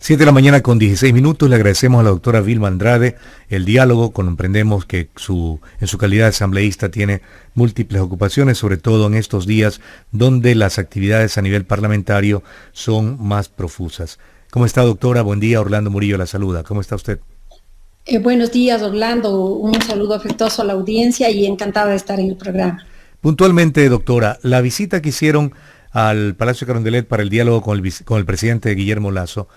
7 de la mañana con 16 minutos. Le agradecemos a la doctora Vilma Andrade el diálogo. Comprendemos que en su calidad de asambleísta tiene múltiples ocupaciones, sobre todo en estos días donde las actividades a nivel parlamentario son más profusas. ¿Cómo está, doctora? Buen día. Orlando Murillo la saluda. ¿Cómo está usted? Buenos días, Orlando. Un saludo afectuoso a la audiencia y encantada de estar en el programa. Puntualmente, doctora, la visita que hicieron al Palacio de Carondelet para el diálogo con el presidente Guillermo Lasso,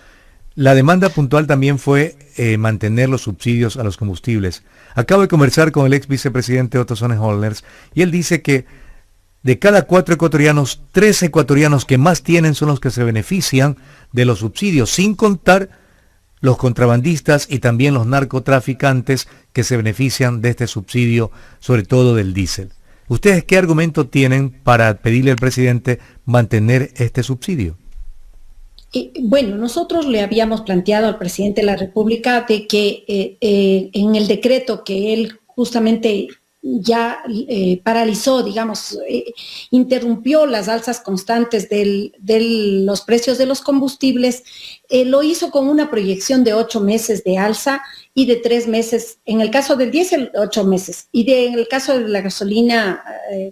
la demanda puntual también fue mantener los subsidios a los combustibles. Acabo de conversar con el ex vicepresidente Otto Sonnenholners y él dice que de cada 4 ecuatorianos, 3 ecuatorianos que más tienen son los que se benefician de los subsidios, sin contar los contrabandistas y también los narcotraficantes que se benefician de este subsidio, sobre todo del diésel. ¿Ustedes qué argumento tienen para pedirle al presidente mantener este subsidio? Bueno, nosotros le habíamos planteado al presidente de la República de que en el decreto que él justamente ya paralizó, digamos, interrumpió las alzas constantes de los precios de los combustibles, lo hizo con una proyección de 8 meses de alza y de 3 meses, en el caso del diésel, 8 meses, y en el caso de la gasolina,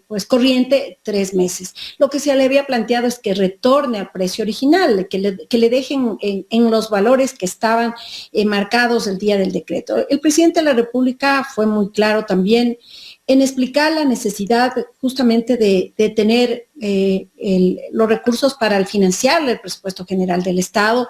pues corriente, 3 meses. Lo que se le había planteado es que retorne al precio original, que le dejen en los valores que estaban marcados el día del decreto. El presidente de la República fue muy claro también en explicar la necesidad justamente de tener los recursos para financiar el presupuesto general del Estado.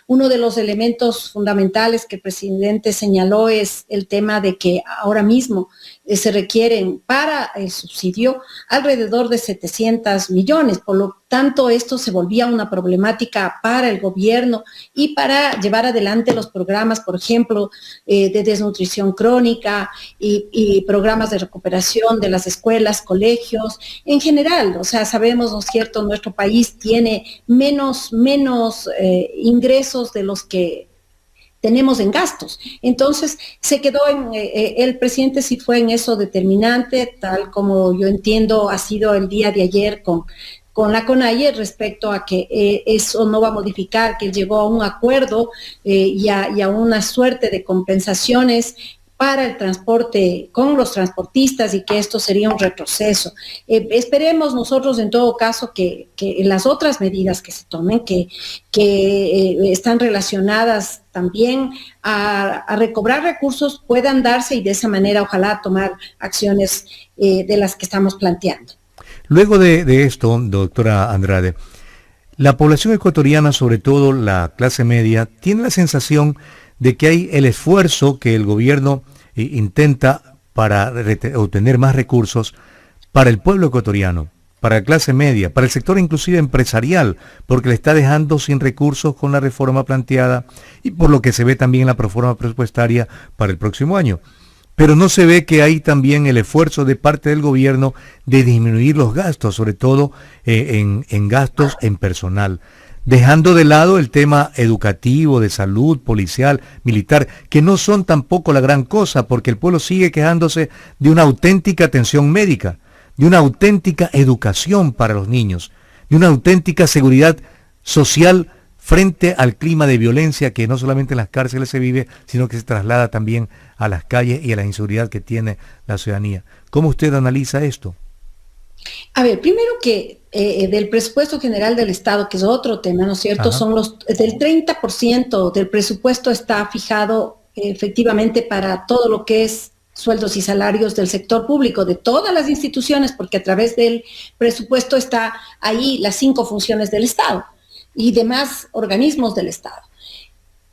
Uno de los elementos fundamentales que el presidente señaló es el tema de que ahora mismo se requieren para el subsidio alrededor de 700 millones, por lo tanto esto se volvía una problemática para el gobierno y para llevar adelante los programas, por ejemplo, de desnutrición crónica y programas de recuperación de las escuelas, colegios, en general. O sea, sabemos, ¿no es cierto?, nuestro país tiene menos ingresos de los que tenemos en gastos. Entonces, se quedó el presidente sí fue en eso determinante, tal como yo entiendo ha sido el día de ayer con la CONAIE respecto a que eso no va a modificar, que él llegó a un acuerdo y a una suerte de compensaciones para el transporte con los transportistas y que esto sería un retroceso. Esperemos nosotros en todo caso que las otras medidas que se tomen, que están relacionadas también a recobrar recursos, puedan darse y de esa manera ojalá tomar acciones de las que estamos planteando. Luego de esto, doctora Andrade, la población ecuatoriana, sobre todo la clase media, tiene la sensación de que hay el esfuerzo que el gobierno intenta para obtener más recursos para el pueblo ecuatoriano, para la clase media, para el sector inclusive empresarial, porque le está dejando sin recursos con la reforma planteada y por lo que se ve también en la proforma presupuestaria para el próximo año. Pero no se ve que hay también el esfuerzo de parte del gobierno de disminuir los gastos, sobre todo en gastos en personal, dejando de lado el tema educativo, de salud, policial, militar, que no son tampoco la gran cosa, porque el pueblo sigue quejándose de una auténtica atención médica, de una auténtica educación para los niños, de una auténtica seguridad social frente al clima de violencia que no solamente en las cárceles se vive, sino que se traslada también a las calles y a la inseguridad que tiene la ciudadanía. ¿Cómo usted analiza esto? A ver, primero que del presupuesto general del Estado, que es otro tema, ¿no es cierto? Ajá. Son del 30% del presupuesto está fijado efectivamente para todo lo que es sueldos y salarios del sector público, de todas las instituciones, porque a través del presupuesto está ahí las 5 funciones del Estado y demás organismos del Estado.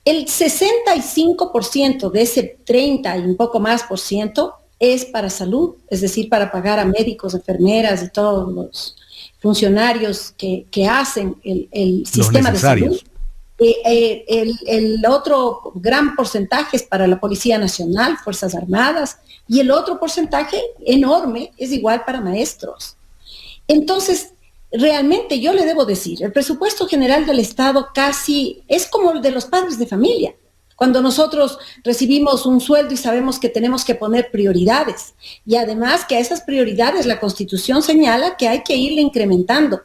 El 65% de ese 30 y un poco más por ciento es para salud, es decir, para pagar a médicos, enfermeras y todos los funcionarios que hacen el sistema de salud. El otro gran porcentaje es para la Policía Nacional, Fuerzas Armadas, y el otro porcentaje enorme es igual para maestros. Entonces, realmente yo le debo decir, el presupuesto general del Estado casi es como el de los padres de familia. Cuando nosotros recibimos un sueldo y sabemos que tenemos que poner prioridades, y además que a esas prioridades la Constitución señala que hay que irle incrementando.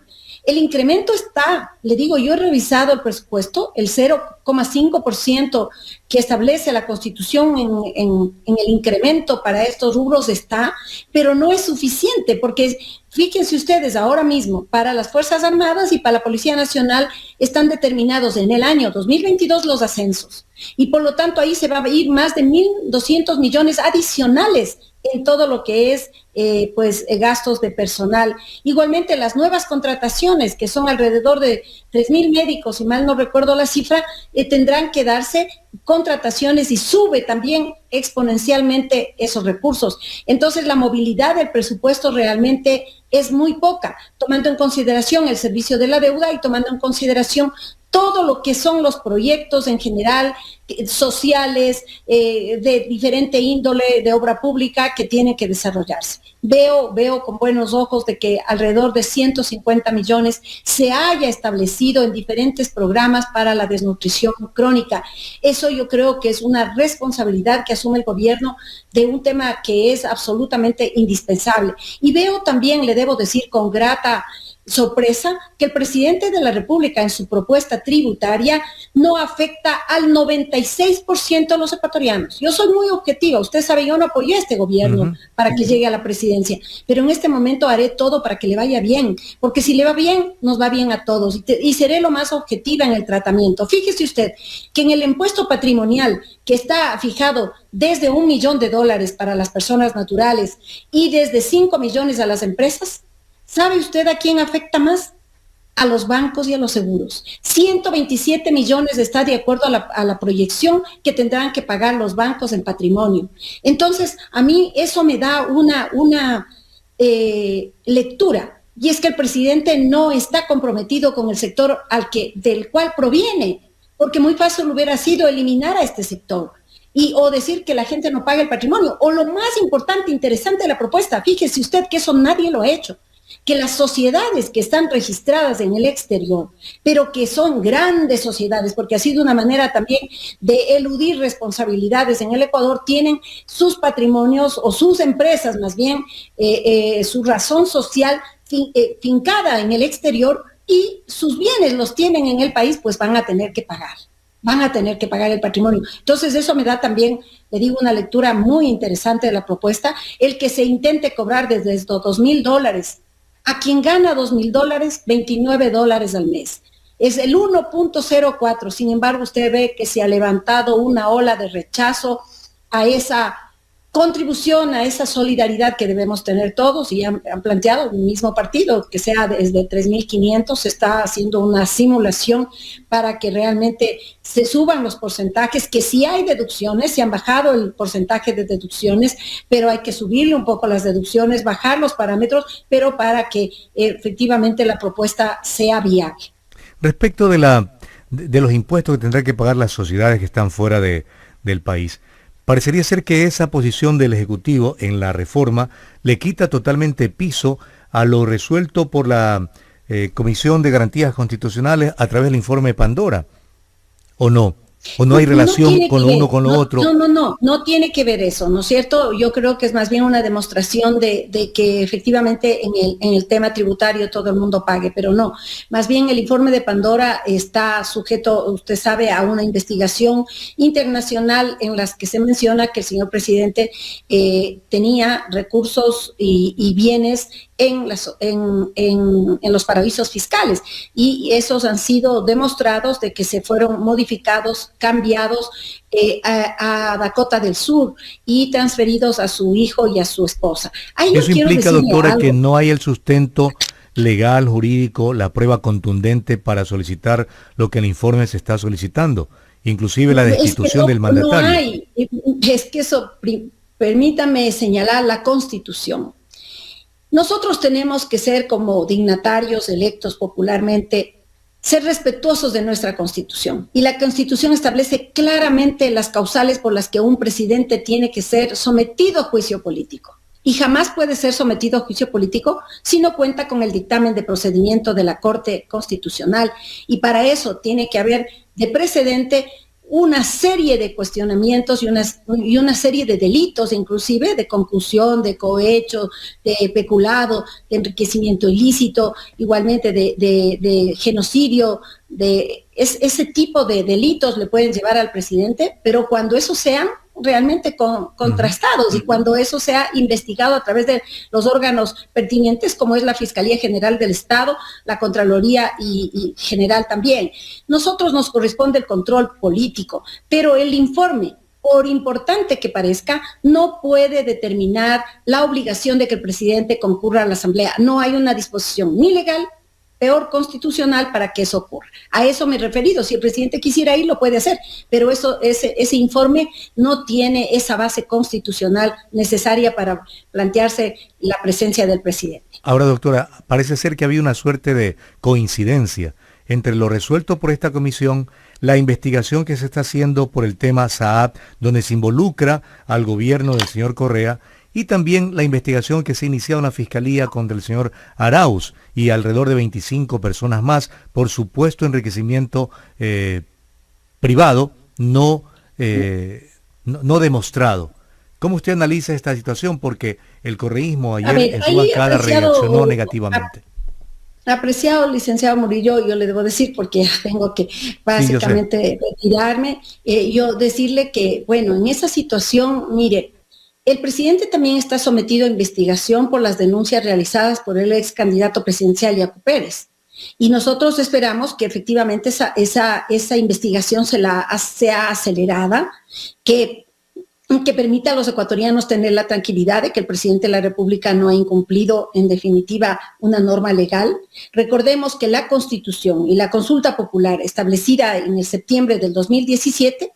El incremento está, le digo, yo he revisado el presupuesto, el 0,5% que establece la Constitución en el incremento para estos rubros está, pero no es suficiente, porque fíjense ustedes, ahora mismo, para las Fuerzas Armadas y para la Policía Nacional están determinados en el año 2022 los ascensos, y por lo tanto ahí se va a ir más de 1.200 millones adicionales en todo lo que es gastos de personal. Igualmente las nuevas contrataciones, que son alrededor de 3.000 médicos, si mal no recuerdo la cifra, tendrán que darse contrataciones y sube también exponencialmente esos recursos. Entonces la movilidad del presupuesto realmente es muy poca, tomando en consideración el servicio de la deuda y tomando en consideración todo lo que son los proyectos en general, sociales, de diferente índole, de obra pública que tienen que desarrollarse. Veo con buenos ojos de que alrededor de 150 millones se haya establecido en diferentes programas para la desnutrición crónica. Eso yo creo que es una responsabilidad que asume el gobierno de un tema que es absolutamente indispensable. Y veo también, le debo decir con grata sorpresa, que el presidente de la República en su propuesta tributaria no afecta al 96% de los ecuatorianos. Yo soy muy objetiva, usted sabe, yo no apoyé a este gobierno para que llegue a la presidencia, pero en este momento haré todo para que le vaya bien, porque si le va bien, nos va bien a todos, y seré lo más objetiva en el tratamiento. Fíjese usted que en el impuesto patrimonial, que está fijado desde $1 millón para las personas naturales y desde 5 millones a las empresas, ¿sabe usted a quién afecta más? A los bancos y a los seguros. 127 millones está de acuerdo a la proyección que tendrán que pagar los bancos en patrimonio. Entonces, a mí eso me da una lectura, y es que el presidente no está comprometido con el sector del cual proviene, porque muy fácil hubiera sido eliminar a este sector. O decir que la gente no paga el patrimonio, o lo más importante, interesante de la propuesta, fíjese usted que eso nadie lo ha hecho, que las sociedades que están registradas en el exterior, pero que son grandes sociedades, porque ha sido una manera también de eludir responsabilidades en el Ecuador, tienen sus patrimonios o sus empresas más bien, su razón social fincada en el exterior, y sus bienes los tienen en el país, pues van a tener que pagar el patrimonio. Entonces eso me da también, le digo, una lectura muy interesante de la propuesta, el que se intente cobrar desde estos $2.000 a quien gana $2.000, $29 al mes. Es el 1.04, sin embargo usted ve que se ha levantado una ola de rechazo a esa contribución, a esa solidaridad que debemos tener todos, y han planteado el mismo partido, que sea desde 3.500, se está haciendo una simulación para que realmente se suban los porcentajes, que sí hay deducciones, se han bajado el porcentaje de deducciones, pero hay que subirle un poco las deducciones, bajar los parámetros, pero para que efectivamente la propuesta sea viable. Respecto de los impuestos que tendrán que pagar las sociedades que están fuera del país, parecería ser que esa posición del Ejecutivo en la reforma le quita totalmente piso a lo resuelto por la Comisión de Garantías Constitucionales a través del informe Pandora, ¿o no? ¿O no hay relación con lo uno con lo otro? No tiene que ver eso, ¿no es cierto? Yo creo que es más bien una demostración de que efectivamente en el tema tributario todo el mundo pague, pero no. Más bien el informe de Pandora está sujeto, usted sabe, a una investigación internacional en las que se menciona que el señor presidente tenía recursos y bienes en los paraísos fiscales, y esos han sido demostrados de que se fueron modificados, cambiados a Dakota del Sur y transferidos a su hijo y a su esposa. Eso implica, doctora, que no hay el sustento legal, jurídico, la prueba contundente para solicitar lo que el informe se está solicitando, inclusive la destitución del mandatario. No hay, es que eso, permítame señalar la Constitución. Nosotros tenemos que ser, como dignatarios electos popularmente, ser respetuosos de nuestra Constitución. Y la Constitución establece claramente las causales por las que un presidente tiene que ser sometido a juicio político. Y jamás puede ser sometido a juicio político si no cuenta con el dictamen de procedimiento de la Corte Constitucional. Y para eso tiene que haber de precedente una serie de cuestionamientos y una serie de delitos, inclusive de concusión, de cohecho, de peculado, de enriquecimiento ilícito, igualmente de genocidio, ese tipo de delitos le pueden llevar al presidente, pero cuando eso sean realmente contrastados y cuando eso sea investigado a través de los órganos pertinentes, como es la Fiscalía General del Estado, la Contraloría y General también. Nosotros nos corresponde el control político, pero el informe, por importante que parezca, no puede determinar la obligación de que el presidente concurra a la Asamblea. No hay una disposición ni legal, peor constitucional, para que eso ocurra. A eso me he referido. Si el presidente quisiera ir, lo puede hacer, pero ese informe no tiene esa base constitucional necesaria para plantearse la presencia del presidente. Ahora, doctora, parece ser que había una suerte de coincidencia entre lo resuelto por esta comisión, la investigación que se está haciendo por el tema Saab, donde se involucra al gobierno del señor Correa, y también la investigación que se ha iniciado en la Fiscalía contra el señor Arauz y alrededor de 25 personas más por supuesto enriquecimiento privado no demostrado. ¿Cómo usted analiza esta situación? Porque el correísmo ayer en su bancada reaccionó negativamente. Apreciado licenciado Murillo, yo le debo decir, porque tengo que básicamente retirarme, yo decirle que, bueno, en esa situación, mire, el presidente también está sometido a investigación por las denuncias realizadas por el ex candidato presidencial Yacu Pérez. Y nosotros esperamos que efectivamente esa investigación sea acelerada, que permita a los ecuatorianos tener la tranquilidad de que el presidente de la República no ha incumplido, en definitiva, una norma legal. Recordemos que la Constitución y la consulta popular establecida en el septiembre del 2017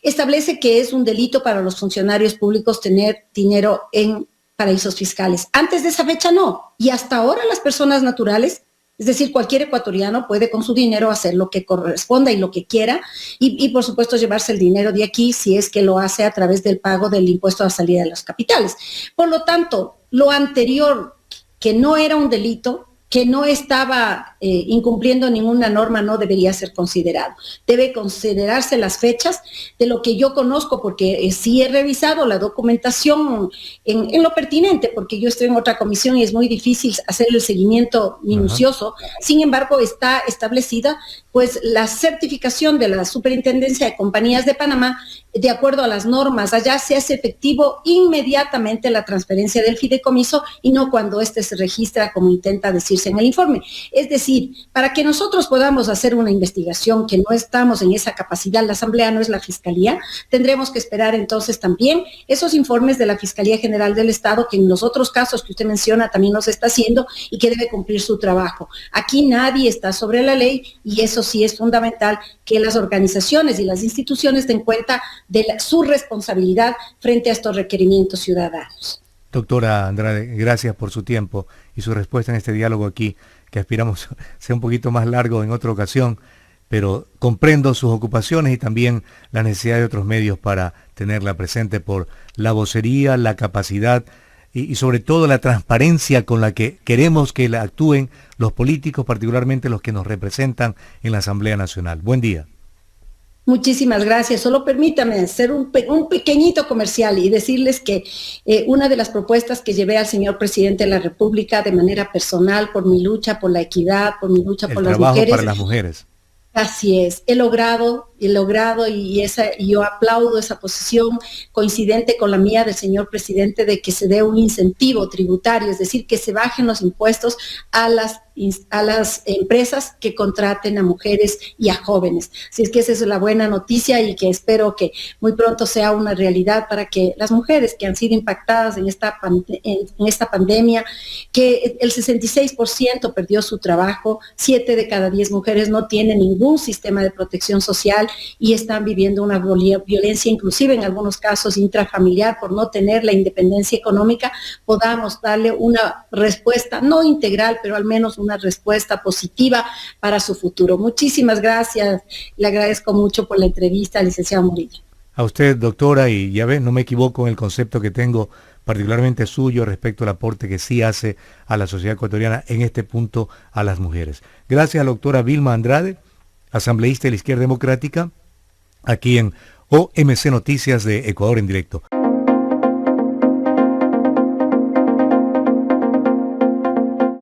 establece que es un delito para los funcionarios públicos tener dinero en paraísos fiscales. Antes de esa fecha no. Y hasta ahora las personas naturales, es decir, cualquier ecuatoriano puede con su dinero hacer lo que corresponda y lo que quiera y por supuesto llevarse el dinero de aquí si es que lo hace a través del pago del impuesto a salida de los capitales. Por lo tanto, lo anterior, que no era un delito, que no estaba incumpliendo ninguna norma, no debería ser considerado. Debe considerarse las fechas de lo que yo conozco, porque sí he revisado la documentación en lo pertinente, porque yo estoy en otra comisión y es muy difícil hacer el seguimiento minucioso. Sin embargo, está establecida pues la certificación de la Superintendencia de Compañías de Panamá, de acuerdo a las normas. Allá se hace efectivo inmediatamente la transferencia del fideicomiso y no cuando éste se registra, como intenta decirse en el informe. Es decir, para que nosotros podamos hacer una investigación, que no estamos en esa capacidad, la Asamblea no es la Fiscalía, tendremos que esperar entonces también esos informes de la Fiscalía General del Estado, que en los otros casos que usted menciona también los está haciendo y que debe cumplir su trabajo. Aquí nadie está sobre la ley y eso sí es fundamental, que las organizaciones y las instituciones den cuenta de su responsabilidad frente a estos requerimientos ciudadanos. Doctora Andrade, gracias por su tiempo y su respuesta en este diálogo aquí, que aspiramos sea un poquito más largo en otra ocasión, pero comprendo sus ocupaciones y también la necesidad de otros medios para tenerla presente por la vocería, la capacidad y sobre todo la transparencia con la que queremos que la actúen los políticos, particularmente los que nos representan en la Asamblea Nacional. Buen día. Muchísimas gracias. Solo permítame hacer un pequeñito comercial y decirles que una de las propuestas que llevé al señor presidente de la República de manera personal por mi lucha por la equidad, por mi lucha por las mujeres. El trabajo para las mujeres. Así es, he logrado y yo aplaudo esa posición coincidente con la mía del señor presidente de que se dé un incentivo tributario, es decir, que se bajen los impuestos a las empresas que contraten a mujeres y a jóvenes. Así es que esa es la buena noticia y que espero que muy pronto sea una realidad para que las mujeres que han sido impactadas en esta pandemia, que el 66% perdió su trabajo, 7 de cada 10 mujeres no tienen ningún sistema de protección social y están viviendo una violencia, inclusive en algunos casos intrafamiliar, por no tener la independencia económica, podamos darle una respuesta, no integral, pero al menos una respuesta positiva para su futuro. Muchísimas gracias. Le agradezco mucho por la entrevista, licenciado Murillo. A usted, doctora, y ya ve, no me equivoco en el concepto que tengo particularmente suyo respecto al aporte que sí hace a la sociedad ecuatoriana, en este punto a las mujeres. Gracias a la doctora Vilma Andrade, asambleísta de la Izquierda Democrática, aquí en OMC Noticias de Ecuador en directo.